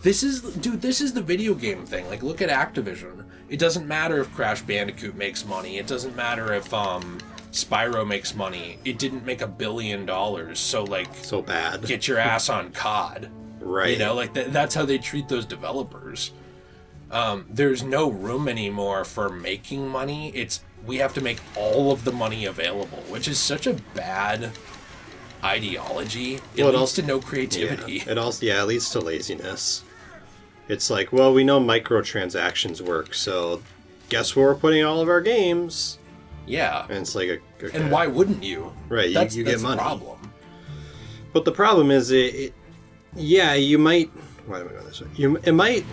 This is the video game thing. Like, look at Activision. It doesn't matter if Crash Bandicoot makes money. It doesn't matter if Spyro makes money. It didn't make $1 billion, so bad. Get your ass on COD. Right. You know, like that's how they treat those developers. There's no room anymore for making money. We have to make all of the money available, which is such a bad ideology. It leads to no creativity. Yeah, it leads to laziness. It's like, well, we know microtransactions work, so guess where we're putting all of our games? Yeah. And it's like, okay. And why wouldn't you? Right, you get money. That's the problem. But the problem is, you might... Why am I going this way?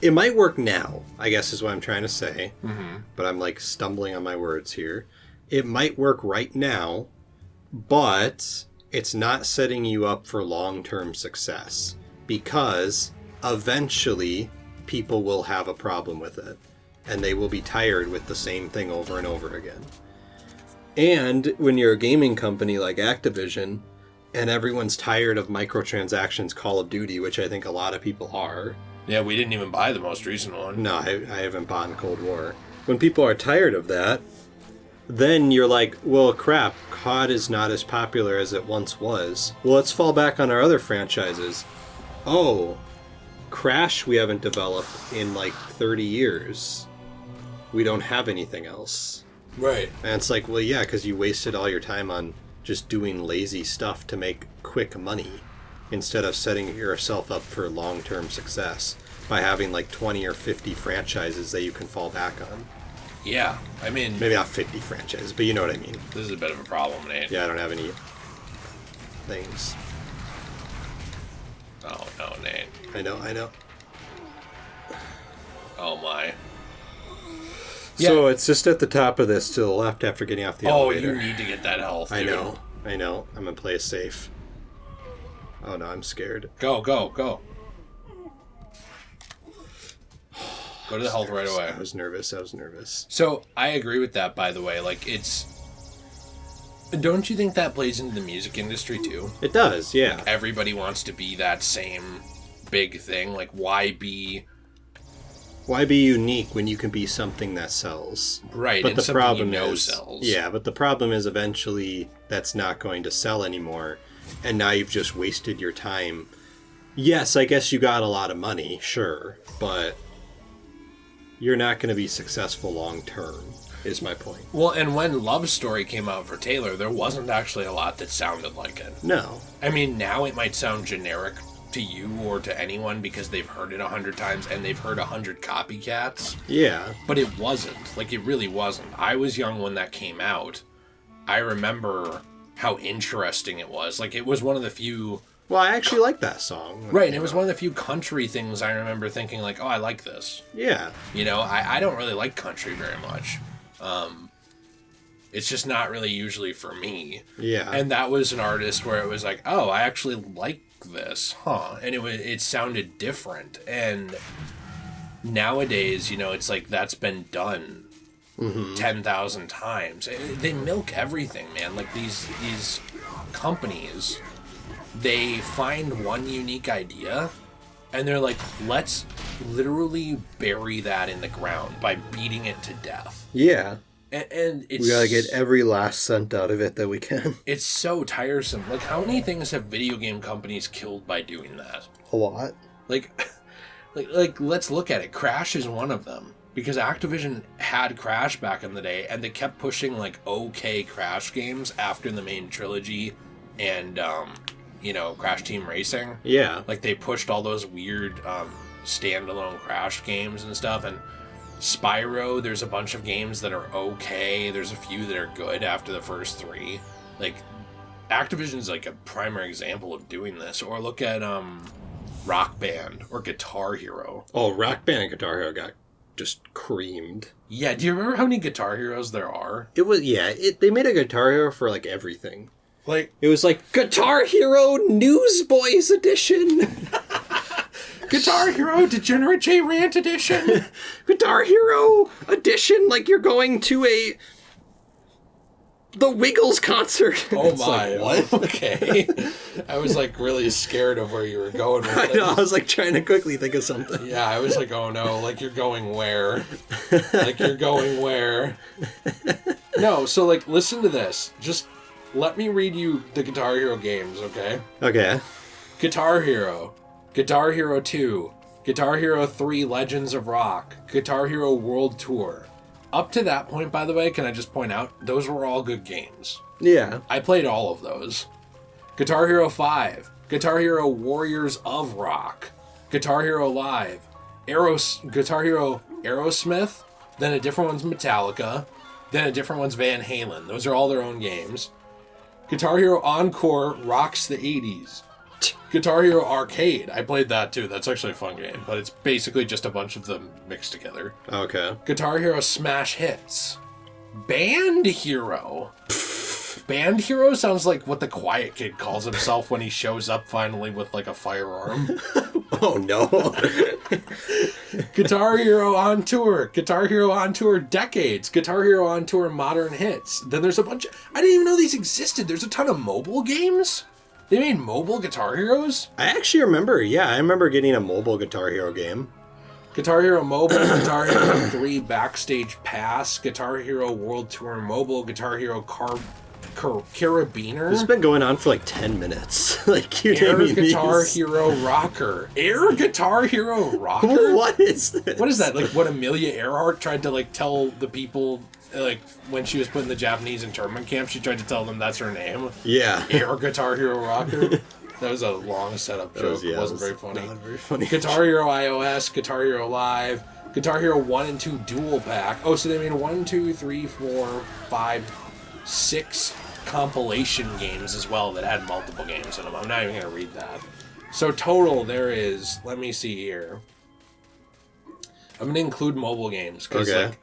It might work now, I guess is what I'm trying to say. Mm-hmm. But I'm like stumbling on my words here. It might work right now, but it's not setting you up for long-term success. Because eventually people will have a problem with it. And they will be tired with the same thing over and over again. And when you're a gaming company like Activision, and everyone's tired of microtransactions Call of Duty, which I think a lot of people are. Yeah, we didn't even buy the most recent one. No, I haven't bought in Cold War. When people are tired of that, then you're like, well, crap, COD is not as popular as it once was. Well, let's fall back on our other franchises. Oh, Crash we haven't developed in like 30 years. We don't have anything else. Right. And it's like, well, yeah, because you wasted all your time on just doing lazy stuff to make quick money instead of setting yourself up for long-term success by having like 20 or 50 franchises that you can fall back on. Yeah, I mean... Maybe not 50 franchises, but you know what I mean. This is a bit of a problem, Nate. Yeah, I don't have any things. Oh, no, Nate. I know. Oh, my. So it's just at the top of this to the left after getting off the elevator. Oh, you need to get that health, dude. I know. I'm going to play it safe. Oh, no, I'm scared. Go. Go to the health right away. I was nervous. So, I agree with that, by the way. Like, it's... Don't you think that plays into the music industry, too? It does, yeah. Like, everybody wants to be that same big thing. Like, why be unique when you can be something that sells? Right, but and the something problem sells. Yeah, but the problem is eventually that's not going to sell anymore, and now you've just wasted your time. Yes, I guess you got a lot of money, sure, but you're not going to be successful long term, is my point. Well, and when Love Story came out for Taylor, there wasn't actually a lot that sounded like it. No. I mean, now it might sound generic to you or to anyone because they've heard it 100 times and they've heard 100 copycats. Yeah. But it wasn't. Like, it really wasn't. I was young when that came out. I remember how interesting it was. Like, it was one of the few... Well, I actually like that song. Right, and it was one of the few country things I remember thinking, like, oh, I like this. Yeah. You know, I don't really like country very much. It's just not really usually for me. Yeah. And that was an artist where it was like, oh, I actually like this, huh? And it sounded different. And nowadays, you know, it's like that's been done 10,000 times. They milk everything, man. Like these companies, they find one unique idea and they're like, let's literally bury that in the ground by beating it to death. Yeah. And it's... We gotta get every last cent out of it that we can. It's so tiresome. Like, how many things have video game companies killed by doing that? A lot. Like, let's look at it. Crash is one of them. Because Activision had Crash back in the day, and they kept pushing, like, okay Crash games after the main trilogy and, Crash Team Racing. Yeah. Like, they pushed all those weird standalone Crash games and stuff, and Spyro, there's a bunch of games that are okay. There's a few that are good after the first three. Like, Activision's like a primary example of doing this. Or look at Rock Band or Guitar Hero. Oh, Rock Band and Guitar Hero got just creamed. Yeah, do you remember how many Guitar Heroes there are? It was, they made a Guitar Hero for like everything. Like, it was like Guitar Hero Newsboys Edition. Guitar Hero Degenerate J Rant Edition. Guitar Hero Edition, like you're going to the Wiggles concert. Oh It's my! like, what? Okay, I was like really scared of where you were going with I this. know. I was like trying to quickly think of something. Yeah, I was like, oh no, like you're going where? Like you're going where? No, so like listen to this. Just let me read you the Guitar Hero games, okay? Okay. Guitar Hero, Guitar Hero 2, Guitar Hero 3 Legends of Rock, Guitar Hero World Tour. Up to that point, by the way, can I just point out, those were all good games. Yeah. I played all of those. Guitar Hero 5, Guitar Hero Warriors of Rock, Guitar Hero Live, Guitar Hero Aerosmith, then a different one's Metallica, then a different one's Van Halen. Those are all their own games. Guitar Hero Encore Rocks the 80s. Guitar Hero Arcade. I played that too. That's actually a fun game, but it's basically just a bunch of them mixed together. Okay. Guitar Hero Smash Hits. Band Hero. Band Hero sounds like what the Quiet Kid calls himself when he shows up finally with like a firearm. Oh no. Guitar Hero on Tour. Guitar Hero on Tour Decades. Guitar Hero on Tour Modern Hits. Then there's a bunch of... I didn't even know these existed. There's a ton of mobile games. They made mobile Guitar Heroes? I actually remember, I remember getting a mobile Guitar Hero game. Guitar Hero Mobile, Guitar Hero 3 Backstage Pass, Guitar Hero World Tour Mobile, Guitar Hero Carabiner. This has been going on for like 10 minutes. Like you Air naming Guitar these. Hero Rocker. Air Guitar Hero Rocker? What is this? What is that? Like what Amelia Earhart tried to like tell the people like when she was put in the Japanese internment camp, she tried to tell them that's her name. Yeah. Air Guitar Hero Rocker. That was a long setup joke. It wasn't very funny. Not very funny. Guitar Hero iOS, Guitar Hero Live, Guitar Hero 1 and 2 Dual Pack. Oh, so they made 1, 2, 3, 4, 5, 6 compilation games as well that had multiple games in them. I'm not even going to read that. So total there is, let me see here. I'm going to include mobile games. Okay. Like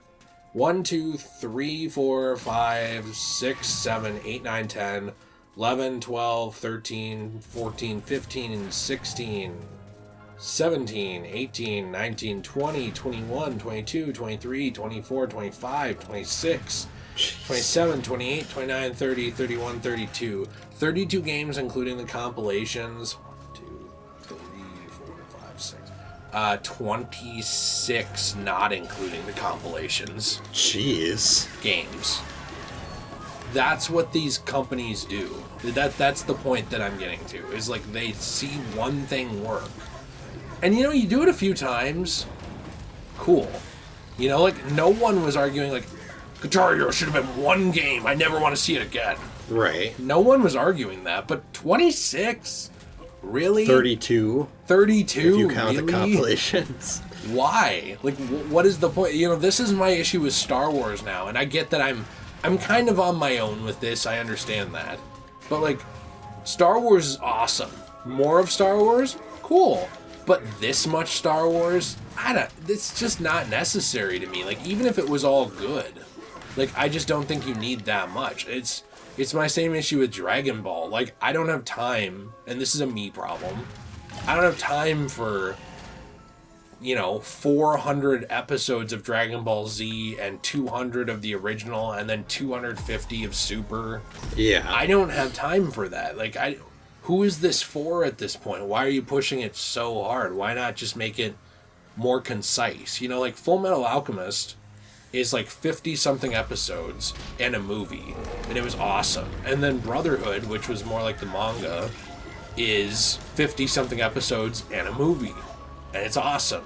1, 2, 3, 4, 5, 6, 7, 8, 9, 10, 11, 12, 13, 14, 15, 16, 17, 18, 19, 20, 21, 22, 23, 24, 25, 26, 27, 28, 29, 30, 31, 32. 32 games including the compilations. 2, 3, 4, 5, 6. 26 not including the compilations. Jeez. Games. That's what these companies do. That's the point that I'm getting to. Is like they see one thing work. And you know, you do it a few times. Cool. You know, like no one was arguing like Guitar Hero should have been one game. I never want to see it again. Right. No one was arguing that, but 26? Really? 32. 32? If you count really? the compilations. Why? Like, what is the point? You know, this is my issue with Star Wars now, and I get that I'm kind of on my own with this. I understand that. But, like, Star Wars is awesome. More of Star Wars? Cool. But this much Star Wars? It's just not necessary to me. Like, even if it was all good, like, I just don't think you need that much. It's my same issue with Dragon Ball. Like, I don't have time, and this is a me problem. I don't have time for, 400 episodes of Dragon Ball Z and 200 of the original and then 250 of Super. Yeah. I don't have time for that. Like, who is this for at this point? Why are you pushing it so hard? Why not just make it more concise? Like Full Metal Alchemist is like 50-something episodes and a movie, and it was awesome. And then Brotherhood, which was more like the manga, is 50-something episodes and a movie, and it's awesome.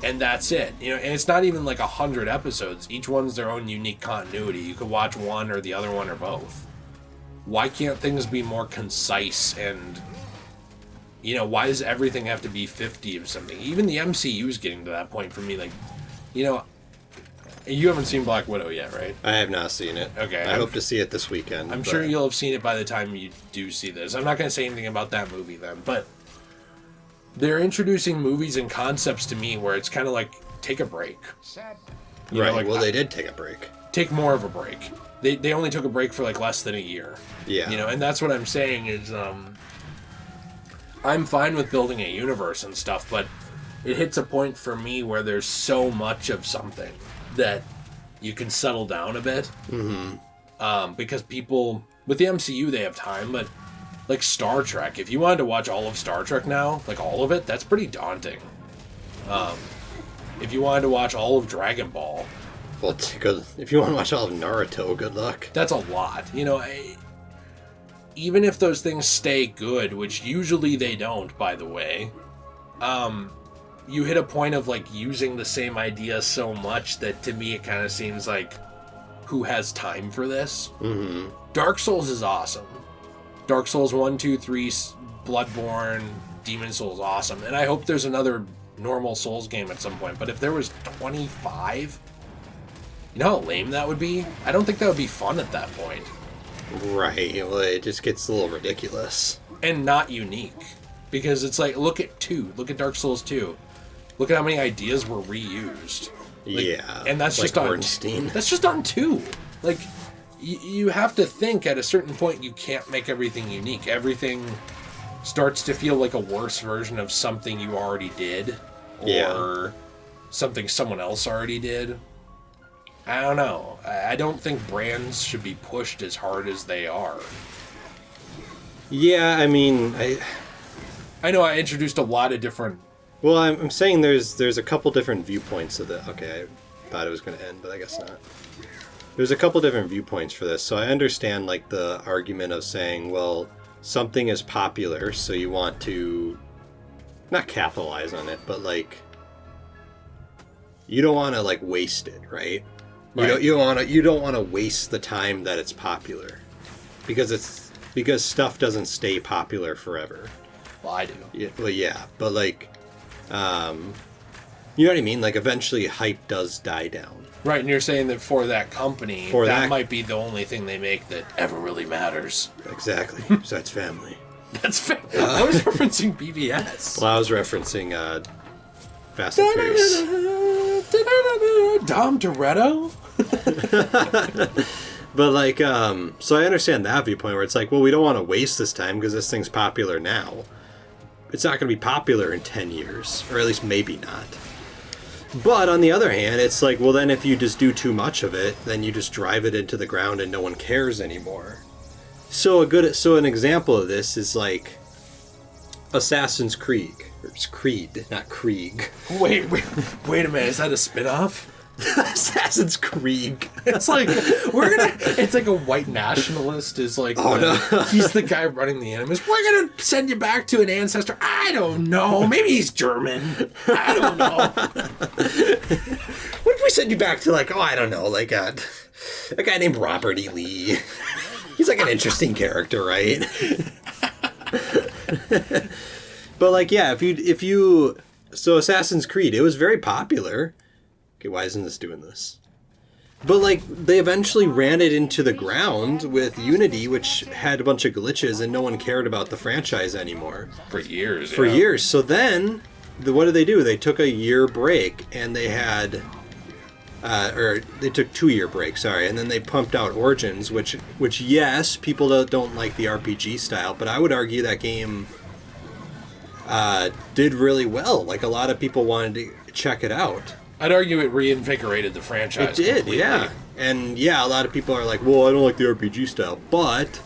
And that's it. And it's not even like 100 episodes. Each one's their own unique continuity. You could watch one or the other one or both. Why can't things be more concise? And why does everything have to be 50 of something? Even the MCU is getting to that point for me. Like, you haven't seen Black Widow yet, right? I have not seen it. Okay. I hope to see it this weekend. I'm sure you'll have seen it by the time you do see this. I'm not going to say anything about that movie then, but they're introducing movies and concepts to me where it's kind of like, take a break. Right, well, they did take a break. Take more of a break. They only took a break for like less than a year. Yeah. And that's what I'm saying is, I'm fine with building a universe and stuff, but it hits a point for me where there's so much of something that you can settle down a bit. Mm-hmm. Because people, with the MCU, they have time, but like Star Trek, if you wanted to watch all of Star Trek now, like all of it, that's pretty daunting. If you wanted to watch all of Dragon Ball, well, if you want to watch all of Naruto, good luck. That's a lot. You know, even if those things stay good, which usually they don't, by the way, you hit a point of like using the same idea so much that to me it kind of seems like, who has time for this? Mm-hmm. Dark Souls is awesome. Dark Souls 1, 2, 3, Bloodborne, Demon Souls, awesome. And I hope there's another normal Souls game at some point. But if there was 25, you know how lame that would be? I don't think that would be fun at that point. Right. Well, it just gets a little ridiculous. And not unique. Because it's like, look at 2. Look at Dark Souls 2. Look at how many ideas were reused. Like, yeah. And that's like just on Ornstein. That's just on 2. Like, you have to think at a certain point you can't make everything unique. Everything starts to feel like a worse version of something you already did. Or something someone else already did. I don't know. I don't think brands should be pushed as hard as they are. Yeah, I mean, I know I introduced a lot of different... Well, I'm saying there's a couple different viewpoints of the... Okay, I thought it was going to end, but I guess not. There's a couple different viewpoints for this, so I understand, like, the argument of saying, well, something is popular, so you want to... Not capitalize on it, but, like... You don't want to, like, waste it, right? Right. You don't want to waste the time that it's popular, because stuff doesn't stay popular forever. Well, I do. Yeah, but like, you know what I mean? Like, eventually, hype does die down. Right, and you're saying that for that company, that might be the only thing they make that ever really matters. Exactly. Besides family. That's I was referencing BBS. Well, I was referencing Fast and Furious. Dom Toretto? But like, so I understand that viewpoint where it's like, well, we don't want to waste this time because this thing's popular now. It's not going to be popular in 10 years, or at least maybe not. But on the other hand, it's like, well, then if you just do too much of it, then you just drive it into the ground and no one cares anymore. So an example of this is like Assassin's Creed. It's Creed, not Krieg. Wait a minute, is that a spin-off? Assassin's Creed. It's like it's like a white nationalist is like he's the guy running the enemies. We're gonna send you back to an ancestor. I don't know. Maybe he's German. I don't know. What if we send you back to like, I don't know, like a guy named Robert E. Lee? He's like an interesting character, right? But like, yeah, if you so Assassin's Creed, it was very popular. Okay, why isn't this doing this? But like, they eventually ran it into the ground with Unity, which had a bunch of glitches, and no one cared about the franchise anymore. For years. For years. So then, what did they do? They took a year break, and they had... or they took 2-year break, sorry, and then they pumped out Origins, which yes, people don't like the RPG style, but I would argue that game did really well. Like, a lot of people wanted to check it out. I'd argue it reinvigorated the franchise. It did, completely. yeah. And yeah, a lot of people are like, well, I don't like the RPG style, but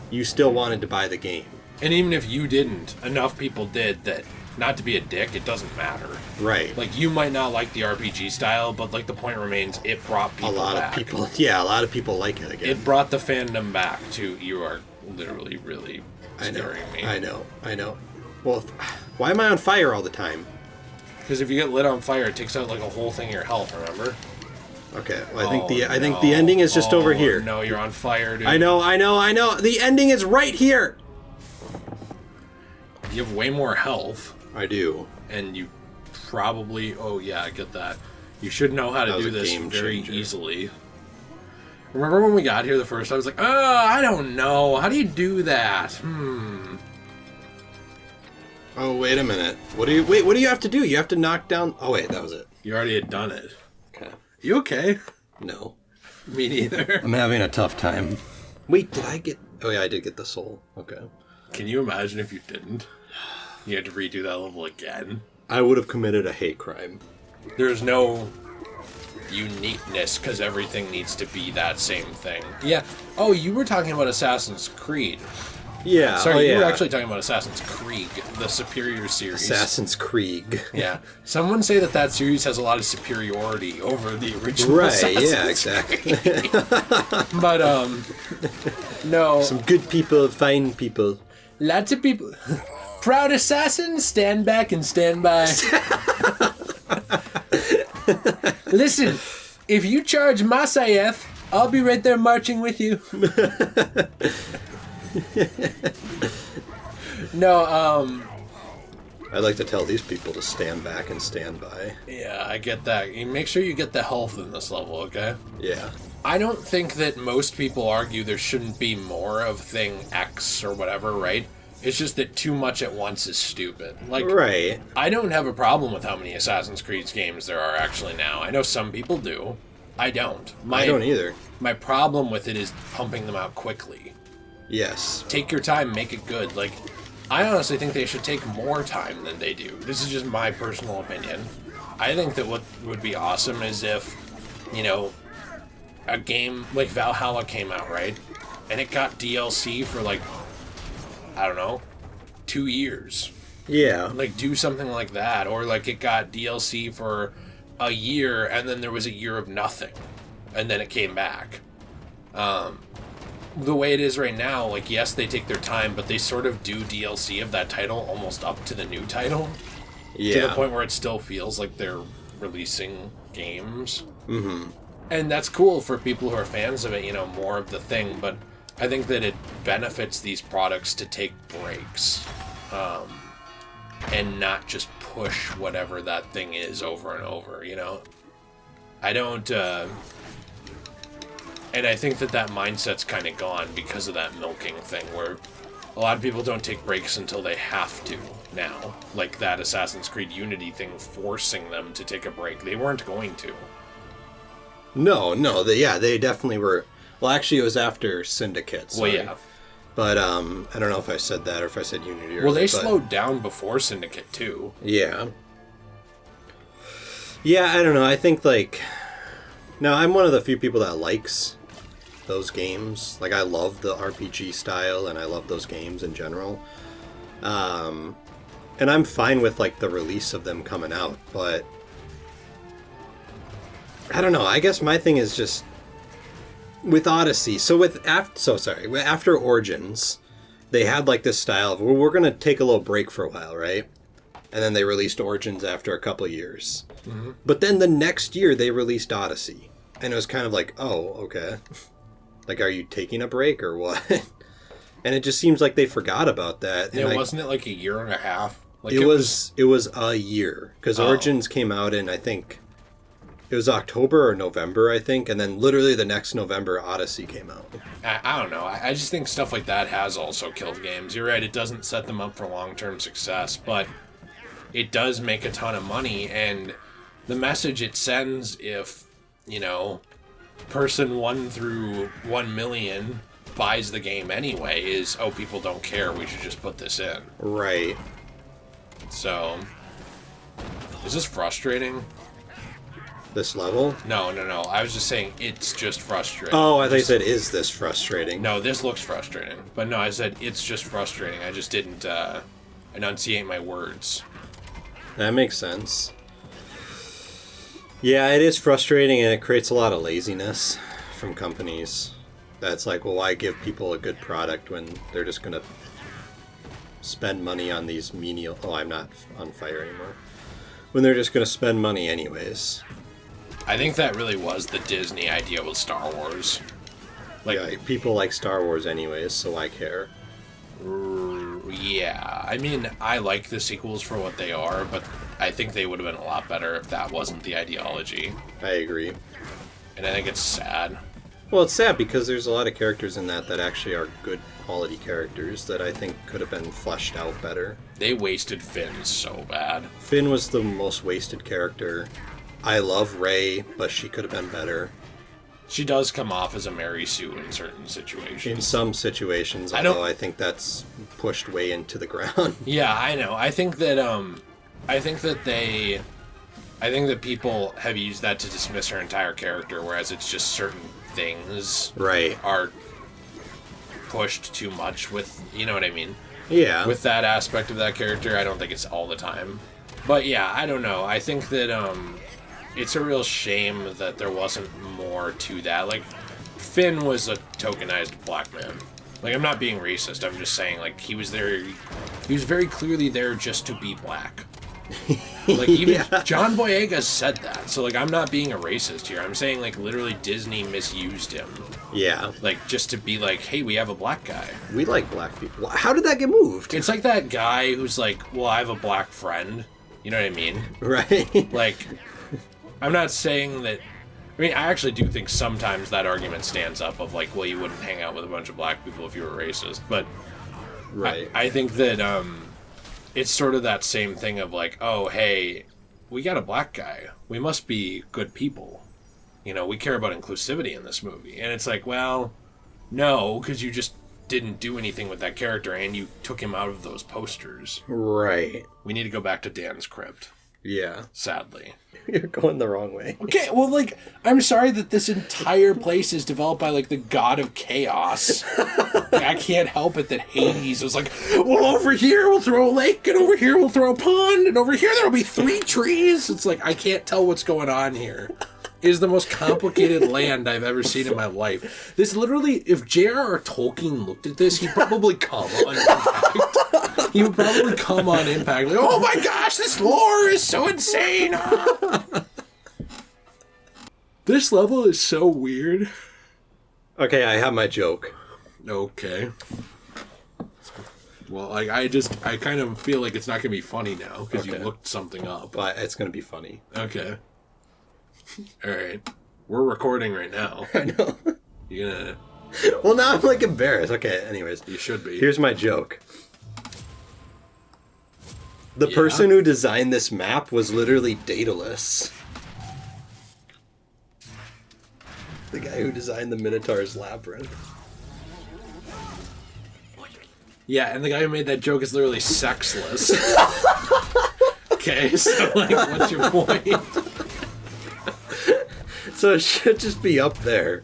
you still wanted to buy the game. And even if you didn't, enough people did that, not to be a dick, it doesn't matter. Right. Like, you might not like the RPG style, but like the point remains, it brought people back. A lot of people like it again. It brought the fandom back to, you are literally really scaring me. I know. Well, why am I on fire all the time? Because if you get lit on fire, it takes out like a whole thing of your health, remember? Okay, well, I think the ending is just over here. No, you're on fire, dude. I know. The ending is right here. You have way more health. I do. And you probably... Oh, yeah, I get that. You should know how to do this very easily. Remember when we got here the first time? I was like, I don't know. How do you do that? Oh, wait a minute. What do you have to do? You have to knock down... Oh, wait, that was it. You already had done it. Okay. You okay? No. Me neither. I'm having a tough time. Wait, did I get... Oh, yeah, I did get the soul. Okay. Can you imagine if you didn't? You had to redo that level again. I would have committed a hate crime. There's no... uniqueness because everything needs to be that same thing. Yeah. Oh, you were talking about Assassin's Creed. Yeah. Sorry, you were actually talking about Assassin's Creed, the Superior series. Assassin's Creed. Yeah. Someone say that series has a lot of superiority over the original Assassin's yeah, exactly. But, no. Some good people, fine people. Lots of people. Proud assassins, stand back and stand by. Listen, if you charge Masayev, I'll be right there marching with you. No, I'd like to tell these people to stand back and stand by. Yeah, I get that. You make sure you get the health in this level, okay? Yeah. I don't think that most people argue there shouldn't be more of thing X or whatever, right? It's just that too much at once is stupid. Like, right. I don't have a problem with how many Assassin's Creed games there are actually now. I know some people do. I don't. I don't either. My problem with it is pumping them out quickly. Yes. Take your time, make it good. Like, I honestly think they should take more time than they do. This is just my personal opinion. I think that what would be awesome is if, you know, a game like Valhalla came out, right? And it got DLC for, like, I don't know, 2 years. Yeah. Like, do something like that. Or, like, it got DLC for a year, and then there was a year of nothing. And then it came back. The way it is right now, like, yes, they take their time, but they sort of do DLC of that title almost up to the new title. Yeah. To the point where it still feels like they're releasing games. Mm-hmm. And that's cool for people who are fans of it, you know, more of the thing, but I think that it benefits these products to take breaks. And not just push whatever that thing is over and over, you know? I don't, and I think that mindset's kind of gone because of that milking thing, where a lot of people don't take breaks until they have to now. Like that Assassin's Creed Unity thing forcing them to take a break. They weren't going to. No, they definitely were. Well, actually, it was after Syndicate. So well, yeah. But I don't know if I said that or if I said Unity. Well, they slowed down before Syndicate, too. Yeah. Yeah, I don't know. I think, like... Now, I'm one of the few people that likes those games. Like, I love the RPG style, and I love those games in general. And I'm fine with, like, the release of them coming out, but... I don't know. I guess my thing is just... With Odyssey, after Origins, they had like this style of, well, we're going to take a little break for a while, right? And then they released Origins after a couple of years. Mm-hmm. But then the next year they released Odyssey. And it was kind of like, oh, okay. Like, are you taking a break or what? And it just seems like they forgot about that. Yeah, wasn't it like a year and a half? Like it was a year. Because Origins came out in, I think... It was October or November, I think, and then literally the next November, Odyssey came out. I don't know. I just think stuff like that has also killed games. You're right, it doesn't set them up for long-term success, but it does make a ton of money, and the message it sends if, you know, person 1 through 1 million buys the game anyway is, oh, people don't care, we should just put this in. Right. So, is this frustrating? This level? No. I was just saying it's just frustrating. Oh, I thought you said, is this frustrating? No, this looks frustrating. But no, I said it's just frustrating. I just didn't enunciate my words. That makes sense. Yeah, it is frustrating, and it creates a lot of laziness from companies. That's like, well, why give people a good product when they're just going to spend money on these menial... Oh, I'm not on fire anymore. When they're just going to spend money anyways. I think that really was the Disney idea with Star Wars. Like, yeah, people like Star Wars anyways, so I care. Yeah, I mean, I like the sequels for what they are, but I think they would have been a lot better if that wasn't the ideology. I agree. And I think it's sad. Well, it's sad because there's a lot of characters in that actually are good quality characters that I think could have been fleshed out better. They wasted Finn so bad. Finn was the most wasted character. I love Rey, but she could have been better. She does come off as a Mary Sue in certain situations. In some situations, although I think that's pushed way into the ground. Yeah, I know. I think that they I think that people have used that to dismiss her entire character, whereas it's just certain things Right. are pushed too much with, you know what I mean? Yeah. With that aspect of that character. I don't think it's all the time. But yeah, I don't know. I think that it's a real shame that there wasn't more to that. Like, Finn was a tokenized black man. Like, I'm not being racist. I'm just saying, like, he was there. He was very clearly there just to be black. Like, even John Boyega said that. So, like, I'm not being a racist here. I'm saying, like, literally Disney misused him. Yeah. Like, just to be like, hey, we have a black guy. We like black people. How did that get moved? It's like that guy who's like, well, I have a black friend. You know what I mean? Right. Like, I'm not saying that... I mean, I actually do think sometimes that argument stands up of like, well, you wouldn't hang out with a bunch of black people if you were racist. But right. I think that it's sort of that same thing of like, oh, hey, we got a black guy. We must be good people. You know, we care about inclusivity in this movie. And it's like, well, no, because you just didn't do anything with that character and you took him out of those posters. Right. We need to go back to Dan's crypt. Yeah. Sadly. You're going the wrong way. Okay, well, like, I'm sorry that this entire place is developed by, like, the god of chaos. Like, I can't help it that Hades was like, well, over here we'll throw a lake, and over here we'll throw a pond, and over here there'll be 3 trees. It's like, I can't tell what's going on here. It is the most complicated land I've ever seen in my life. This literally, if J.R.R. Tolkien looked at this, he'd probably come on Impact. He would probably come on Impact, like, oh my gosh, this lore is so insane. This level is so weird. Okay, I have my joke. Okay. Well, like, I kind of feel like it's not going to be funny now, because you looked something up. But it's going to be funny. Okay. Alright. We're recording right now. I know. You're gonna... Well, now I'm, like, embarrassed. Okay, anyways. You should be. Here's my joke. The person who designed this map was literally Daedalus. The guy who designed the Minotaur's Labyrinth. Yeah, and the guy who made that joke is literally sexless. Okay, so, like, what's your point? So it should just be up there,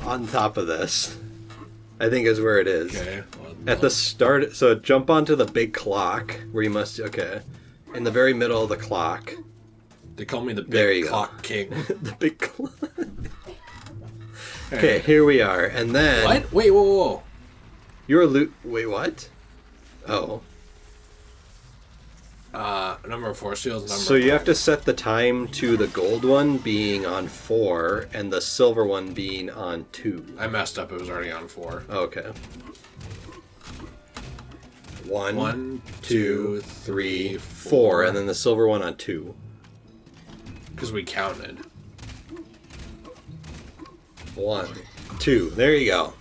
on top of this. I think is where it is. Okay. At the start, so jump onto the big clock, where you must, in the very middle of the clock. They call me the big clock go. king. The big clock. Okay, here we are, and then... What? Wait, whoa. You're wait, what? Oh. Number of force fields, So you have to set the time to the gold one being on 4, and the silver one being on 2. I messed up, it was already on 4. Okay. 1, 1, 2, 3, 4, and then the silver one on 2. Because we counted. 1, 2. There you go.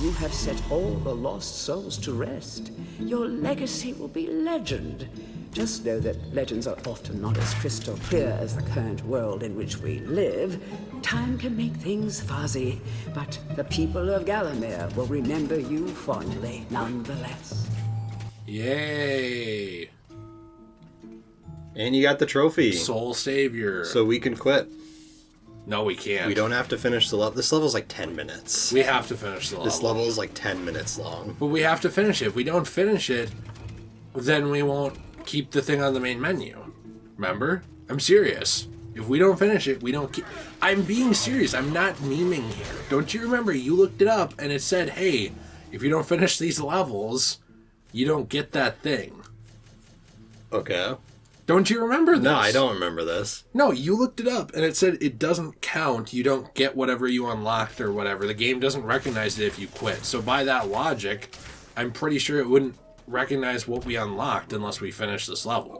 You have set all the lost souls to rest. Your legacy will be legend. Just know that legends are often not as crystal clear as the current world in which we live. Time can make things fuzzy, but the people of Gallowmere will remember you fondly nonetheless. Yay! And you got the trophy. Soul Savior. So we can quit. No, we can't. We don't have to finish the level. This level's like 10 minutes. We have to finish the level. This level is like 10 minutes long. But we have to finish it. If we don't finish it, then we won't keep the thing on the main menu. Remember? I'm serious. If we don't finish it, we don't keep... I'm being serious. I'm not memeing here. Don't you remember? You looked it up and it said, hey, if you don't finish these levels, you don't get that thing. Okay. Don't you remember this? No, I don't remember this. No, you looked it up, and it said it doesn't count. You don't get whatever you unlocked or whatever. The game doesn't recognize it if you quit. So by that logic, I'm pretty sure it wouldn't recognize what we unlocked unless we finish this level.